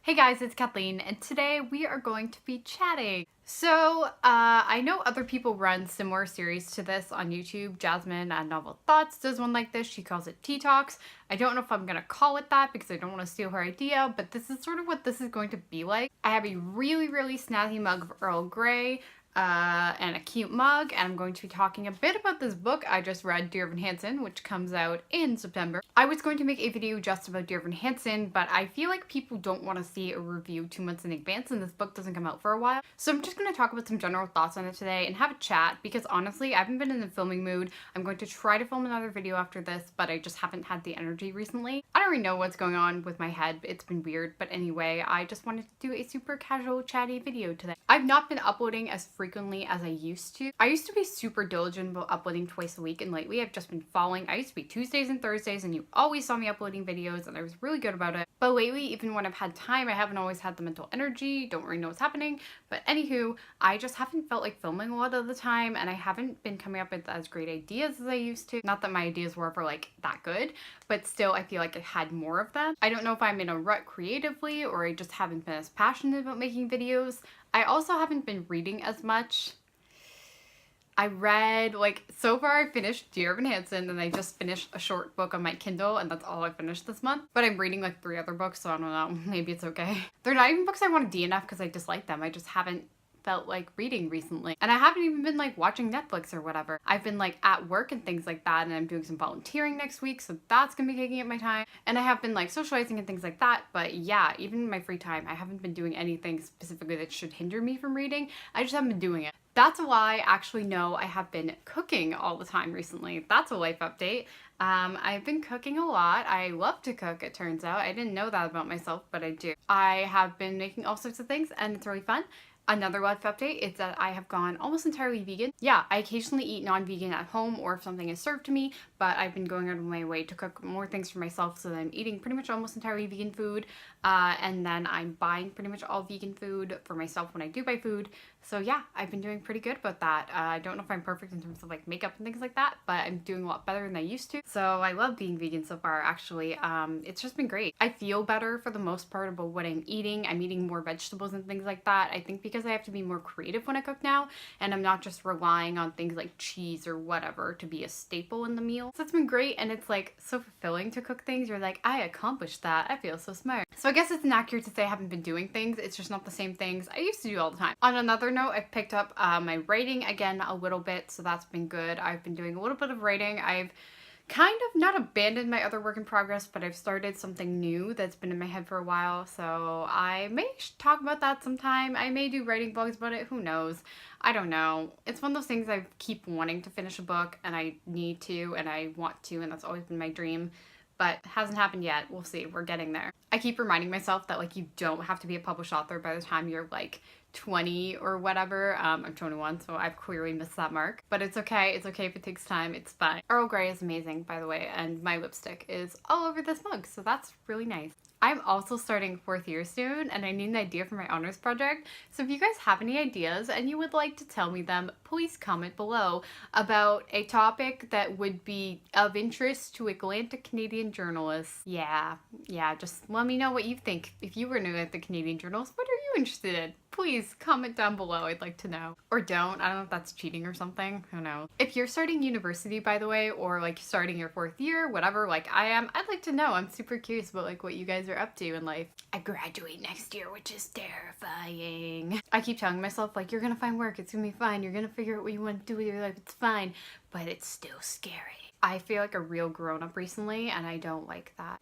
Hey guys, it's Kathleen, and today we are going to be chatting. So, I know other people run similar series to this on YouTube. Jasmine at Novel Thoughts does one like this. She calls it Tea Talks. I don't know if I'm going to call it that because I don't want to steal her idea, but this is sort of what this is going to be like. I have a really snazzy mug of Earl Grey, and a cute mug, and I'm going to be talking a bit about this book I just read, Dear Evan Hansen, which comes out in September. I was going to make a video just about Dear Evan Hansen, but I feel like people don't want to see a review 2 months in advance, and this book doesn't come out for a while. So I'm just going to talk about some general thoughts on it today and have a chat, because honestly, I haven't been in the filming mood. I'm going to try to film another video after this, but I just haven't had the energy recently. I don't really know what's going on with my head. It's been weird, but anyway, I just wanted to do a super casual, chatty video today. I've not been uploading as frequently as I used to. I used to be super diligent about uploading twice a week, and lately I've just been falling. I used to be Tuesdays and Thursdays, and you always saw me uploading videos, and I was really good about it. But lately, even when I've had time, I haven't always had the mental energy, don't really know what's happening. But anywho, I just haven't felt like filming a lot of the time, and I haven't been coming up with as great ideas as I used to. Not that my ideas were ever like that good, but still I feel like I had more of them. I don't know if I'm in a rut creatively, or I just haven't been as passionate about making videos. I also haven't been reading as much. I read, so far I finished Dear Evan Hansen, and I just finished a short book on my Kindle, and that's all I finished this month. But I'm reading 3 other books, so I don't know, maybe it's okay. They're not even books I want to DNF because I dislike them. I just haven't felt like reading recently. And I haven't even been watching Netflix or whatever. I've been at work and things like that, and I'm doing some volunteering next week, so that's gonna be taking up my time. And I have been socializing and things like that, but yeah, even in my free time, I haven't been doing anything specifically that should hinder me from reading. I just haven't been doing it. That's why actually no, I have been cooking all the time recently. That's a life update. I've been cooking a lot. I love to cook, it turns out. I didn't know that about myself, but I do. I have been making all sorts of things, and it's really fun. Another life update is that I have gone almost entirely vegan. Yeah, I occasionally eat non-vegan at home or if something is served to me, but I've been going out of my way to cook more things for myself, so that I'm eating pretty much almost entirely vegan food, and then I'm buying pretty much all vegan food for myself when I do buy food. So yeah, I've been doing pretty good about that. I don't know if I'm perfect in terms of makeup and things like that, but I'm doing a lot better than I used to. So I love being vegan so far, actually. It's just been great. I feel better for the most part about what I'm eating. I'm eating more vegetables and things like that. I think because I have to be more creative when I cook now, and I'm not just relying on things like cheese or whatever to be a staple in the meal. So it's been great, and it's so fulfilling to cook things. You're like, I accomplished that. I feel so smart. So I guess it's inaccurate to say I haven't been doing things. It's just not the same things I used to do all the time. On another note, I've picked up my writing again a little bit, so that's been good. I've been doing a little bit of writing. I've kind of not abandoned my other work in progress, but I've started something new that's been in my head for a while, so I may talk about that sometime. I may do writing blogs about it, who knows. I don't know. It's one of those things I keep wanting to finish a book, and I need to, and I want to, and that's always been my dream. But it hasn't happened yet. We'll see. We're getting there. I keep reminding myself that you don't have to be a published author by the time you're 20 or whatever. I'm 21, so I've clearly missed that mark. But it's okay. It's okay if it takes time. It's fine. Earl Grey is amazing, by the way, and my lipstick is all over this mug, so that's really nice. I'm also starting 4th year soon, and I need an idea for my honors project. So if you guys have any ideas and you would like to tell me them, please comment below about a topic that would be of interest to Atlantic Canadian journalists. Yeah, just let me know what you think. If you were an Atlantic Canadian journalist, what are you interested in? Please comment down below. I'd like to know. Or don't. I don't know if that's cheating or something. Who knows? If you're starting university, by the way, or starting your 4th year, whatever, I am, I'd like to know. I'm super curious about what you guys are up to in life. I graduate next year, which is terrifying. I keep telling myself you're gonna find work. It's gonna be fine. You're gonna figure out what you want to do with your life. It's fine. But it's still scary. I feel like a real grown-up recently, and I don't like that.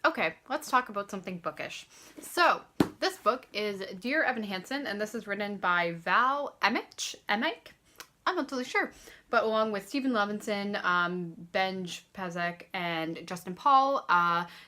Okay, let's talk about something bookish. So, this book is Dear Evan Hansen, and this is written by Val Emmich? I'm not totally sure. But along with Stephen Levinson, Benj Pazek, and Justin Paul,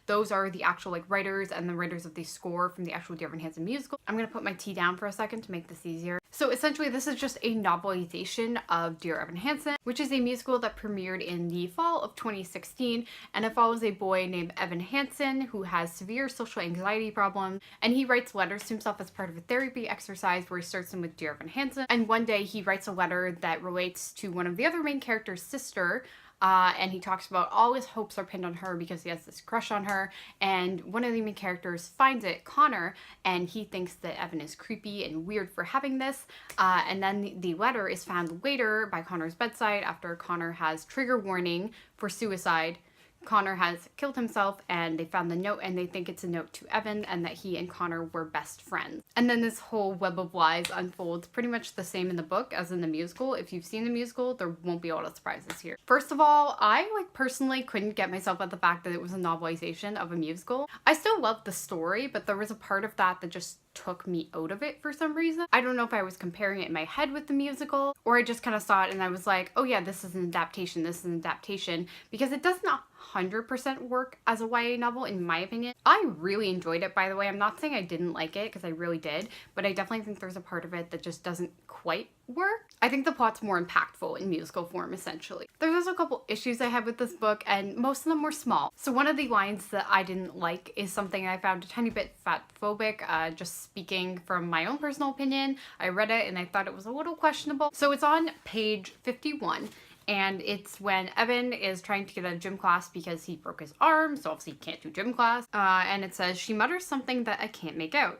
those are the actual writers and the writers of the score from the actual Dear Evan Hansen musical. I'm gonna put my tea down for a second to make this easier. So essentially this is just a novelization of Dear Evan Hansen, which is a musical that premiered in the fall of 2016, and it follows a boy named Evan Hansen who has severe social anxiety problems, and he writes letters to himself as part of a therapy exercise where he starts them with Dear Evan Hansen, and one day he writes a letter that relates to one of the other main character's sister, and he talks about all his hopes are pinned on her because he has this crush on her, and one of the main characters finds it, Connor, and he thinks that Evan is creepy and weird for having this, and then the letter is found later by Connor's bedside after Connor has trigger warning for suicide. Connor has killed himself, and they found the note, and they think it's a note to Evan and that he and Connor were best friends. And then this whole web of lies unfolds, pretty much the same in the book as in the musical. If you've seen the musical, there won't be a lot of surprises here. First of all, I personally couldn't get myself at the fact that it was a novelization of a musical. I still loved the story, but there was a part of that that just took me out of it for some reason. I don't know if I was comparing it in my head with the musical, or I just kind of saw it and I was like, oh yeah, this is an adaptation, this is an adaptation, because it does not 100% work as a YA novel in my opinion. I really enjoyed it, by the way. I'm not saying I didn't like it, because I really did, but I definitely think there's a part of it that just doesn't quite work. I think the plot's more impactful in musical form, essentially. There's also a couple issues I had with this book, and most of them were small. So one of the lines that I didn't like is something I found a tiny bit fatphobic, just speaking from my own personal opinion. I read it and I thought it was a little questionable. So it's on page 51. And it's when Evan is trying to get out of gym class because he broke his arm, so obviously he can't do gym class. And it says, she mutters something that I can't make out.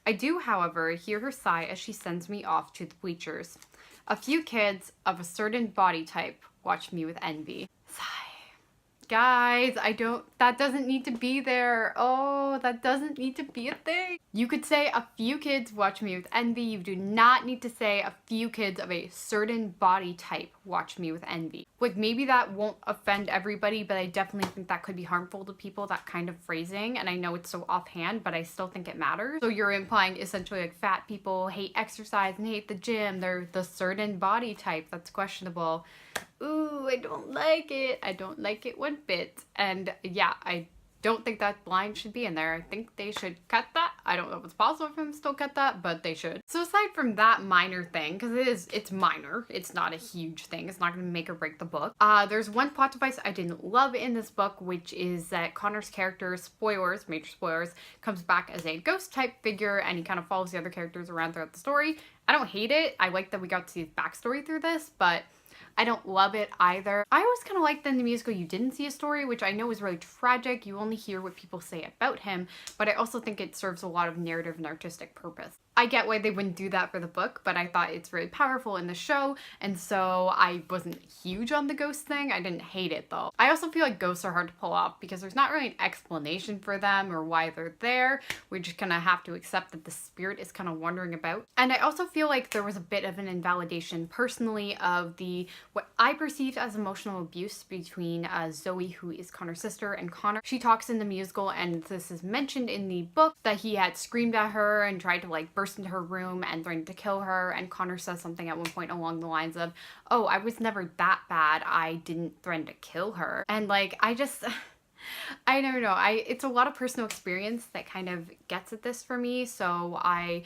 I do, however, hear her sigh as she sends me off to the bleachers. A few kids of a certain body type watch me with envy. Sigh. Guys, that doesn't need to be there. Oh, that doesn't need to be a thing. You could say a few kids watch me with envy. You do not need to say a few kids of a certain body type watch me with envy. Like, maybe that won't offend everybody, but I definitely think that could be harmful to people, that kind of phrasing. And I know it's so offhand, but I still think it matters. So you're implying essentially like fat people hate exercise and hate the gym. They're the certain body type. That's questionable. Ooh, I don't like it. I don't like it one bit. And yeah, I don't think that line should be in there. I think they should cut that. I don't know if it's possible for them to still cut that, but they should. So aside from that minor thing, because it's minor, it's not a huge thing, it's not going to make or break the book. There's one plot device I didn't love in this book, which is that Connor's character, spoilers, major spoilers, comes back as a ghost type figure, and he kind of follows the other characters around throughout the story. I don't hate it. I like that we got to see his backstory through this, but I don't love it either. I always kind of liked that in the musical you didn't see a story, which I know is really tragic. You only hear what people say about him, but I also think it serves a lot of narrative and artistic purpose. I get why they wouldn't do that for the book, but I thought it's really powerful in the show, and so I wasn't huge on the ghost thing. I didn't hate it though. I also feel like ghosts are hard to pull off because there's not really an explanation for them or why they're there. We just kind of have to accept that the spirit is kind of wandering about. And I also feel like there was a bit of an invalidation personally of what I perceived as emotional abuse between Zoe, who is Connor's sister, and Connor. She talks in the musical, and this is mentioned in the book, that he had screamed at her and tried to like burst into her room and threatened to kill her, and Connor says something at one point along the lines of, oh, I was never that bad, I didn't threaten to kill her. And like, I don't know, it's a lot of personal experience that kind of gets at this for me. So I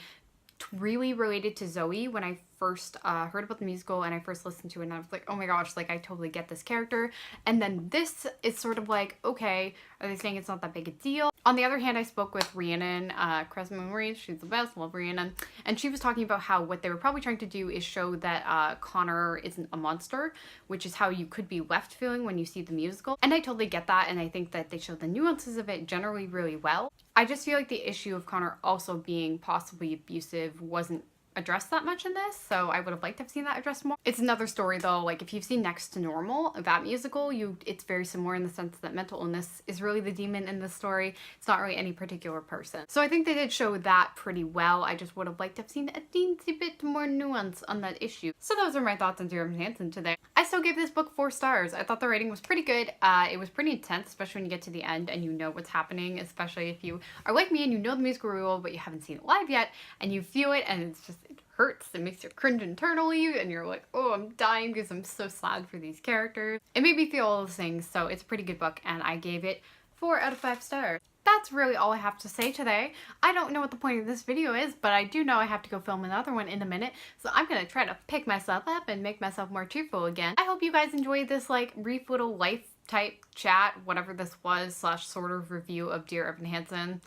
really related to Zoe when I first heard about the musical and I first listened to it, and I was like, oh my gosh, like I totally get this character. And then this is sort of like, okay, are they saying it's not that big a deal? On the other hand, I spoke with Rhiannon, Crescent Marie, she's the best, love Rhiannon, and she was talking about how what they were probably trying to do is show that Connor isn't a monster, which is how you could be left feeling when you see the musical. And I totally get that, and I think that they show the nuances of it generally really well. I just feel like the issue of Connor also being possibly abusive wasn't addressed that much in this, so I would have liked to have seen that addressed more. It's another story though, like if you've seen Next to Normal, that musical, it's very similar in the sense that mental illness is really the demon in the story. It's not really any particular person. So I think they did show that pretty well. I just would have liked to have seen a teensy bit more nuance on that issue. So those are my thoughts on Dear Evan Hansen today. I still gave this book 4 stars. I thought the writing was pretty good. It was pretty intense, especially when you get to the end and you know what's happening, especially if you are like me and you know the musical rule, but you haven't seen it live yet, and you feel it and it hurts, it makes you cringe internally, and you're like, oh, I'm dying because I'm so sad for these characters. It made me feel all those things, so it's a pretty good book, and I gave it 4 out of 5 stars. That's really all I have to say today. I don't know what the point of this video is, but I do know I have to go film another one in a minute, so I'm gonna try to pick myself up and make myself more cheerful again. I hope you guys enjoyed this like brief little life type chat, whatever this was, / sort of review of Dear Evan Hansen.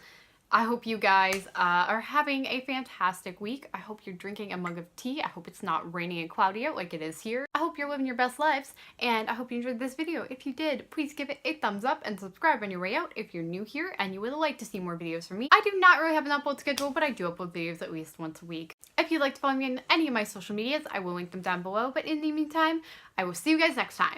I hope you guys are having a fantastic week. I hope you're drinking a mug of tea. I hope it's not raining and cloudy out like it is here. I hope you're living your best lives, and I hope you enjoyed this video. If you did, please give it a thumbs up and subscribe on your way out if you're new here and you would like to see more videos from me. I do not really have an upload schedule, but I do upload videos at least once a week. If you'd like to follow me on any of my social medias, I will link them down below, but in the meantime, I will see you guys next time.